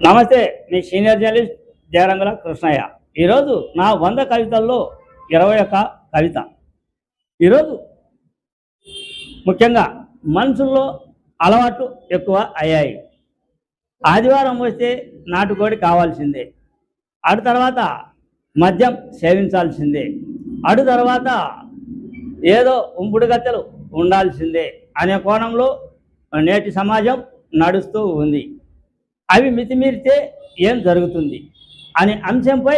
నమస్తే, మీ senior journalist జయరంగుల Krishnaiah. ఈరోజు నా 100 కవితల్లో 21 కవిత. ఈరోజు ముఖ్యంగా మనుషుల్లో అలవాట్లు ఎక్కువ అయ్యాయి. ఆదివారం వస్తే నాటుకోడి కావాల్సిందే, అటు తర్వాత మద్యం సేవించాల్సిందే, అటు తర్వాత ఏదో ఉంపుడు గత్తెలు ఉండాల్సిందే అనే కోణంలో నేటి సమాజం నడుస్తూ ఉంది. అవి మితిమీరితే ఏం జరుగుతుంది అనే అంశంపై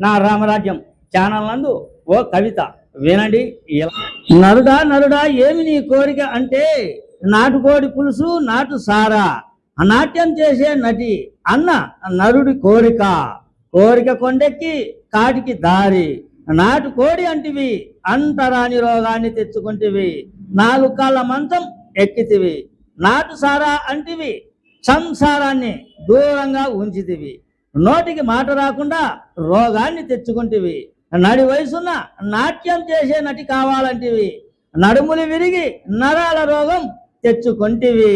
నా రామరాజ్యం ఛానల్ నందు ఓ కవిత వినండి. నరుడా నరుడా ఏమి నీ కోరిక అంటే, నాటుకోడి పులుసు నాటు సారా, నాట్యం చేసే నటి అన్న నరుడి కోరిక, కోరిక కొండెక్కి కాటికి దారి, నాటుకోడి అంటివి అంటరాని రోగాన్ని తెచ్చుకుంటివి, 4 కాళ్ళ మంచం ఎక్కితివి, నాటు సారా అంటివి సంసారాన్ని దూరంగా ఉంచితివి, నోటికి మాట రాకుండా రోగాన్ని తెచ్చుకుంటివి, నడి వయసున్న నాట్యం చేసే నటి కావాలంటివి, నడుములు విరిగి నరాల రోగం తెచ్చుకుంటివి.